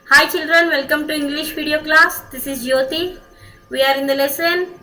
Hi children, welcome to English video class. This is Jyoti. We are in the lesson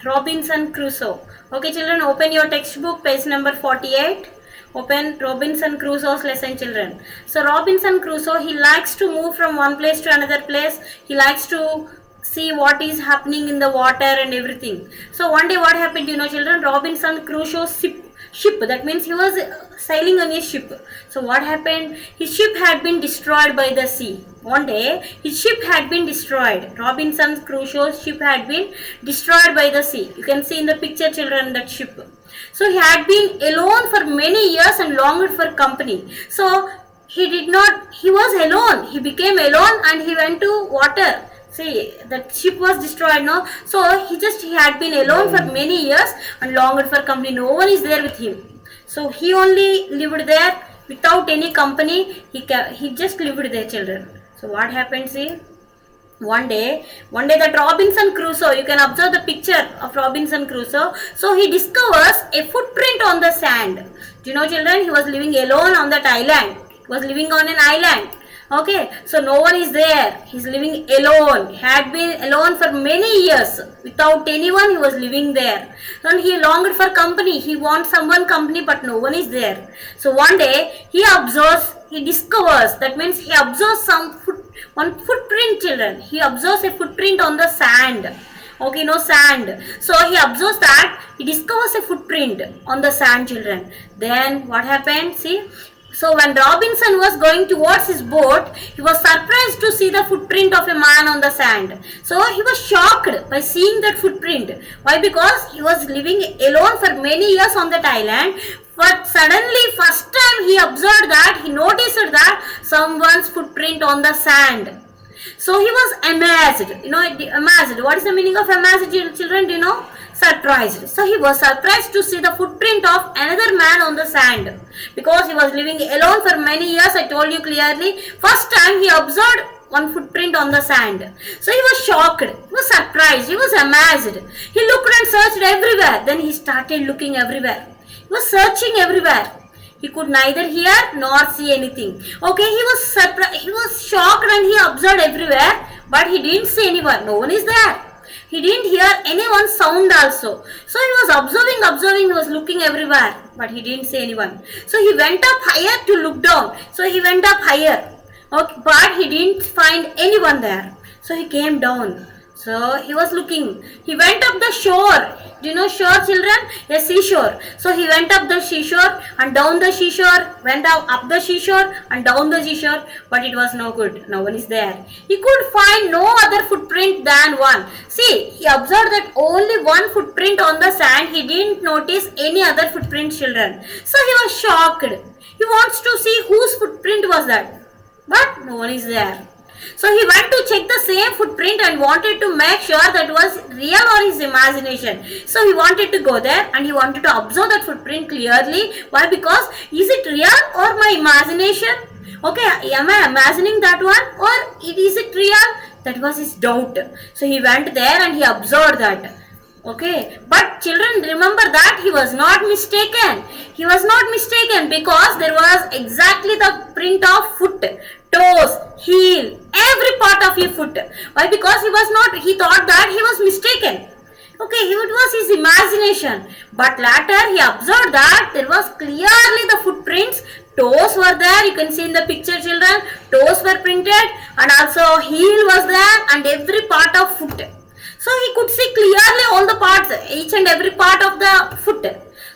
Robinson Crusoe. Okay children, open your textbook page number 48. Open Robinson Crusoe's lesson children. So Robinson Crusoe, he likes to move from one place to another place. He likes to see what is happening in the water and everything. So one day what happened, children? Robinson Crusoe's ship, that means he was sailing on his ship. So what happened? His ship had been destroyed by the sea. One day his ship had been destroyed. Robinson Crusoe's ship had been destroyed by the sea. You can see in the picture children that ship. So he had been alone for many years and longed for company. So he was alone. He became alone and he went to water. See, the ship was destroyed now. So he had been alone for many years and longed for company. No one is there with him. So he only lived there without any company. He just lived there, children. So what happened? See, one day that Robinson Crusoe, you can observe the picture of Robinson Crusoe. So he discovers a footprint on the sand. Do you know, children? He was living alone on that island. He was living on an island. Okay, so no one is there. He's living alone. He had been alone for many years without anyone. He was living there, and he longed for company. He wants someone company, but no one is there. So one day he discovers. That means he observes one footprint, children. He observes a footprint on the sand. Okay, no sand. So he observes that. He discovers a footprint on the sand, children. Then what happened? See. So when Robinson was going towards his boat, he was surprised to see the footprint of a man on the sand. So he was shocked by seeing that footprint. Why? Because he was living alone for many years on that island. But suddenly, first time he noticed that someone's footprint on the sand. So he was amazed. Amazed. What is the meaning of amazed, children? Do you know? Surprised. So he was surprised to see the footprint of another man on the sand. Because he was living alone for many years, I told you clearly. First time he observed one footprint on the sand. So he was shocked. He was surprised. He was amazed. He looked and searched everywhere. Then he started looking everywhere. He was searching everywhere. He could neither hear nor see anything. Okay, he was surprised. He was shocked and he observed everywhere, but he didn't see anyone. No one is there. He didn't hear anyone's sound also. So he was observing, he was looking everywhere, but he didn't see anyone. So he went up higher to look down. So he went up higher, okay, but he didn't find anyone there. So he came down. So he was looking. He went up the shore. Do you know shore, children? A seashore. So he went up the seashore and down the seashore, went up the seashore and down the seashore, but it was no good. No one is there. He could find no other footprint than one. See, he observed that only one footprint on the sand. He didn't notice any other footprint, children. So he was shocked. He wants to see whose footprint was that, but no one is there. So he went to check the same footprint and wanted to make sure that was real or his imagination. So he wanted to go there and he wanted to observe that footprint clearly. Why? Because is it real or my imagination? Okay, am I imagining that one or is it real? That was his doubt. So he went there and he observed that. Okay, but children, remember that he was not mistaken. He was not mistaken because there was exactly the print of foot, toes, heel, every part of your foot. Why? Because he thought that he was mistaken. Okay, it was his imagination. But later he observed that there was clearly the footprints. Toes were there, you can see in the picture, children. Toes were printed and also heel was there and every part of foot. So he could see clearly all the parts, each and every part of the foot.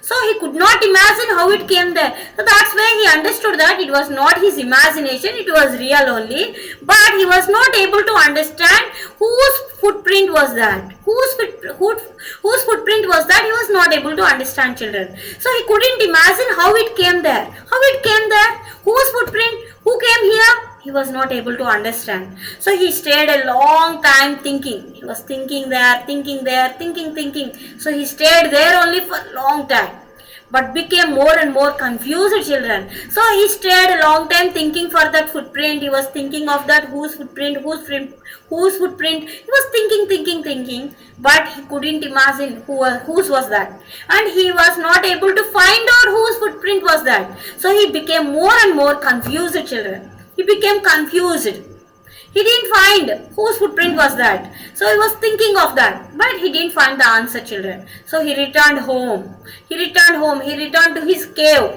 So he could not imagine how it came there. So that's why he understood that it was not his imagination, it was real only. But he was not able to understand whose footprint was that. Whose footprint was that, he was not able to understand, children. So he couldn't imagine how it came there. How it came there? Whose footprint? Who came here? He was not able to understand. So he stayed a long time thinking. He was thinking there, thinking. So he stayed there only for a long time, but became more and more confused, children. So he stayed a long time thinking for that footprint. He was thinking of that whose footprint. He was thinking, but he couldn't imagine whose was that. And he was not able to find out whose footprint was that. So he became more and more confused, children. He became confused. He didn't find whose footprint was that. So he was thinking of that, but he didn't find the answer, children. So he returned home. He returned home. He returned to his cave.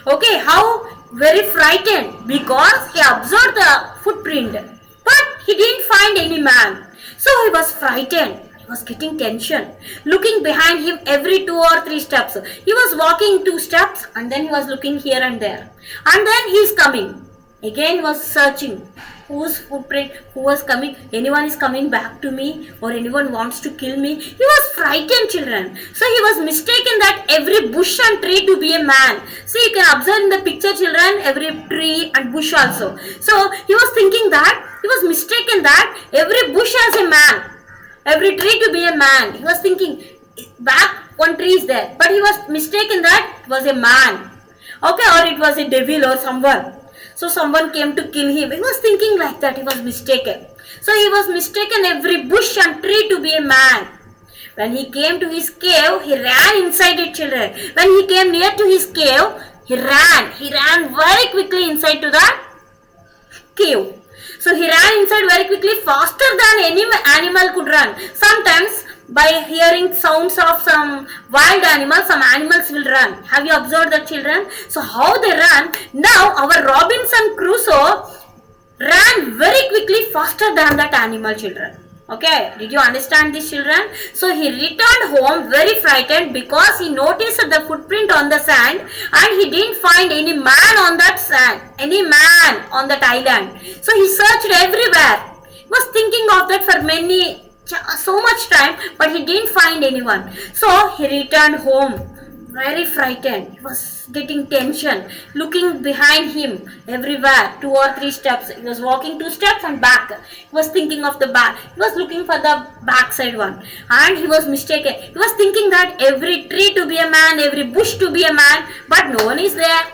Okay, how? Very frightened because he observed the footprint, but he didn't find any man. So he was frightened. He was getting tension, looking behind him every 2 or 3 steps. He was walking 2 steps and then he was looking here and there. And then he is coming. Again he was searching. Whose footprint? Who was coming? Anyone is coming back to me, or anyone wants to kill me? He was frightened, children. So he was mistaken that every bush and tree to be a man. See, you can observe in the picture, children, every tree and bush also. So he was thinking that, he was mistaken that every bush has a man, every tree to be a man. He was thinking back one tree is there, but he was mistaken that it was a man. Okay, or it was a devil or someone. So someone came to kill him. He was thinking like that. He was mistaken. So he was mistaken every bush and tree to be a man. When he came to his cave, he ran inside it, children. When he came near to his cave, he ran. He ran very quickly inside to the cave. So he ran inside very quickly, faster than any animal could run. Sometimes by hearing sounds of some wild animals, some animals will run. Have you observed that, children? So how they run? Now our Robinson Crusoe ran very quickly, faster than that animal, children. Okay, did you understand this, children? So he returned home very frightened because he noticed the footprint on the sand and he didn't find any man on that sand, any man on that island. So he searched everywhere. He was thinking of that for so much time, but he didn't find anyone. So he returned home very frightened. He was getting tension, looking behind him everywhere, 2 or 3 steps. He was walking 2 steps and back. He was thinking of the back. He was looking for the backside one, and he was mistaken. He was thinking that every tree to be a man, every bush to be a man, but no one is there.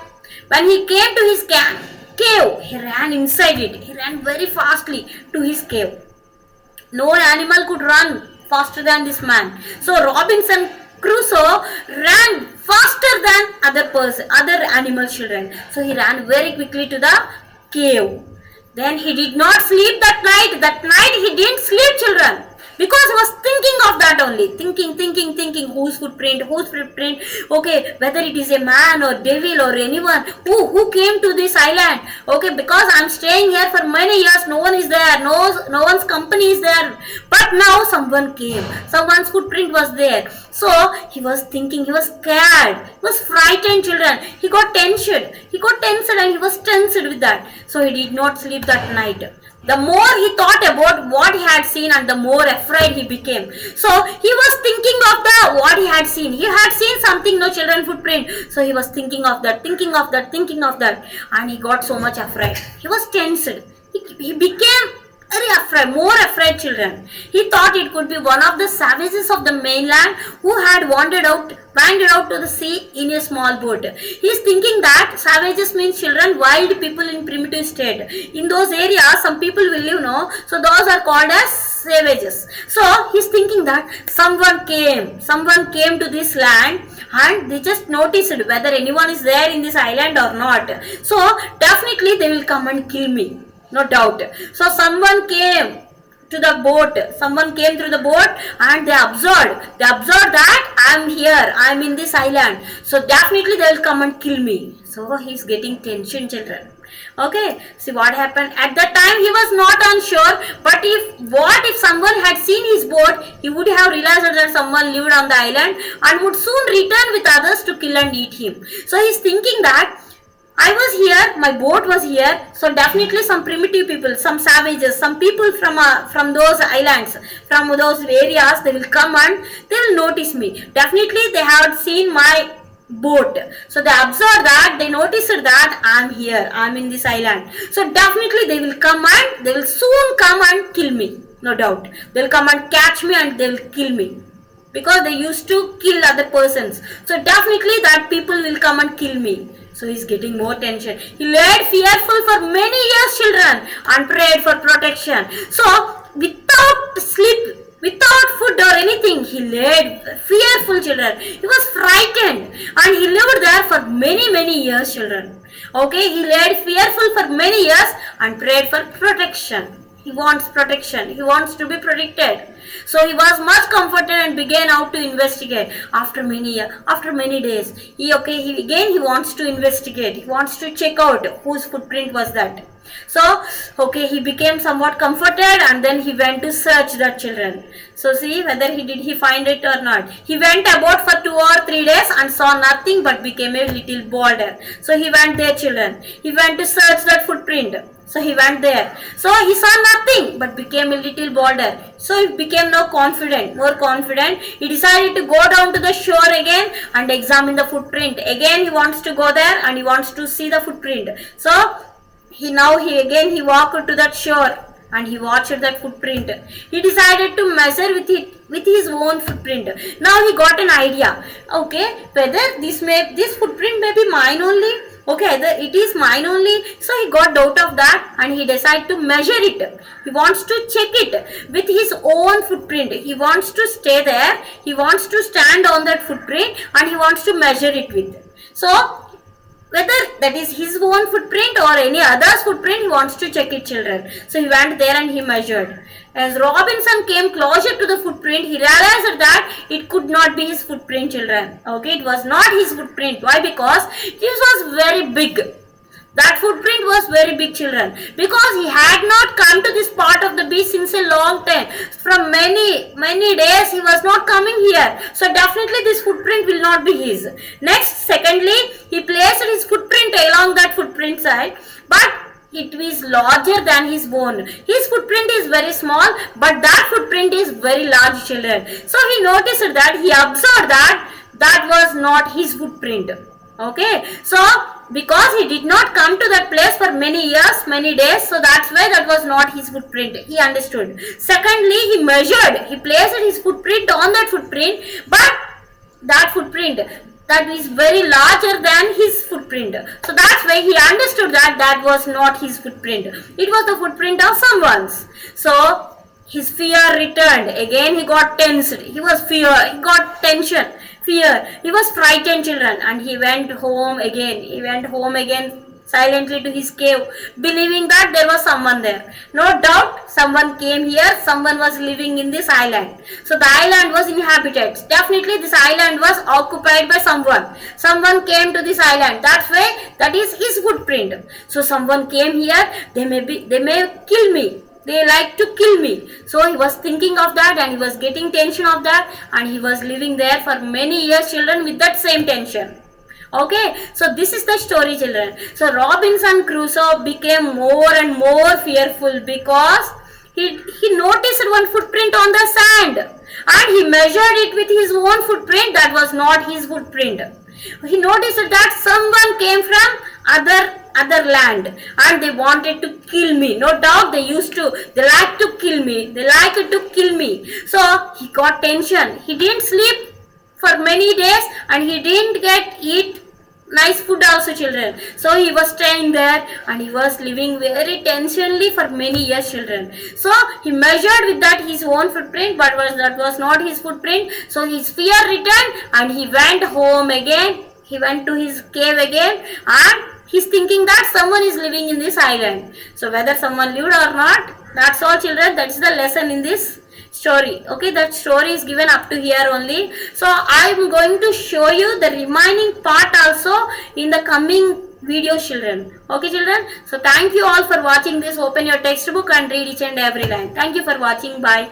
When he came to his cave, he ran inside it. He ran very fastly to his cave. No animal could run faster than this man. So Robinson Crusoe ran faster than other animal children. So he ran very quickly to the cave. Then he did not sleep that night. That night he didn't sleep, children. Because he was thinking of that only. Thinking. Whose footprint? Okay, whether it is a man or devil or anyone. Who came to this island? Okay, because I'm staying here for many years. No one is there. No one's company is there. But now someone came. Someone's footprint was there. So he was thinking. He was scared. He was frightened, children. He got tensed. And he was tensed with that. So he did not sleep that night. The more he thought about what he had seen and the more afraid he became. So he was thinking of what he had seen. He had seen something, no children footprint. So he was thinking of that. And he got so much afraid. He was tensed. He became very afraid, more afraid, children. He thought it could be one of the savages of the mainland who had wandered out to the sea in a small boat. He is thinking that savages means, children, wild people in primitive state. In those areas, some people will live, no? So those are called as savages. So he is thinking that someone came to this land and they just noticed whether anyone is there in this island or not. So definitely they will come and kill me. No doubt. So someone came to the boat. Someone came through the boat and they observed that I am here. I am in this island. So definitely they will come and kill me. So he is getting tension, children. Okay. See what happened. At that time he was not unsure. But if someone had seen his boat, he would have realized that someone lived on the island and would soon return with others to kill and eat him. So he is thinking that I was here, my boat was here, so definitely some primitive people, some savages, some people from those islands, from those areas, they will come and they will notice me. Definitely they have seen my boat. So they observed that, they noticed that I am here, I am in this island. So definitely they will come and they will soon come and kill me, no doubt. They will come and catch me and they will kill me. Because they used to kill other persons. So definitely that people will come and kill me. So he is getting more tension. He lay fearful for many years, children, and prayed for protection. So without sleep, without food or anything, he lay fearful, children. He was frightened and he lived there for many years, children. Okay, he lay fearful for many years and prayed for protection. He wants protection. He wants to be protected. So he was much comforted and began out to investigate. After many days, he wants to investigate. He wants to check out whose footprint was that. So he became somewhat comforted, and then he went to search the children. So see whether he find it or not. He went about for 2 or 3 days and saw nothing, but became a little bolder. So he went there, children. He went to search that footprint. So he went there. So he saw nothing, but became a little bolder. So he became now confident, more confident. He decided to go down to the shore again and examine the footprint. Again he wants to go there and he wants to see the footprint. So he walked to that shore and he watched that footprint. He decided to measure with his own footprint. Now he got an idea. Whether this footprint may be mine only. It is mine only. So he got doubt of that and he decided to measure it. He wants to check it with his own footprint. He wants to stay there. He wants to stand on that footprint and he wants to measure it with. So whether that is his own footprint or any other's footprint, he wants to check it, children. So he went there and he measured. As Robinson came closer to the footprint, he realized that it could not be his footprint, children. It was not his footprint. Why? Because this was very big. That footprint was very big, children, because he had not come to this part of the beach since a long time. From many days he was not coming here. So definitely this footprint will not be his. Next, secondly, he placed his footprint along that footprint side, but it is larger than his own. His footprint is very small, but that footprint is very large, children. So he noticed that, he observed that was not his footprint. So because he did not come to that place for many years, many days, so that's why that was not his footprint. He understood. Secondly, he measured. He placed his footprint on that footprint, but that footprint that is very larger than his footprint. So that's why he understood that was not his footprint. It was the footprint of someone's. So his fear returned. Again he got tensed. He got tension. Fear. He was frightened, children, and he went home again. Silently to his cave, believing that there was someone there. No doubt someone came here, someone was living in this island. So the island was inhabited. Definitely this island was occupied by someone. Someone came to this island. That is his footprint. So someone came here, they may kill me. They like to kill me. So he was thinking of that and he was getting tension of that, and he was living there for many years, children, with that same tension. So this is the story, children. So Robinson Crusoe became more and more fearful because he noticed one footprint on the sand and he measured it with his own footprint. That was not his footprint. He noticed that someone came from other land and they wanted to kill me. No doubt they like to kill me. So he got tension. He didn't sleep for many days and he didn't eat nice food also, children. So he was staying there and he was living very tensionly for many years, children. So he measured with that his own footprint, but that was not his footprint. So his fear returned and he went home again. He went to his cave again and he's thinking that someone is living in this island. So whether someone lived or not, that's all, children. That's the lesson in this story. That story is given up to here only. So I am going to show you the remaining part also in the coming video, children. Children. So thank you all for watching this. Open your textbook and read each and every line. Thank you for watching. Bye.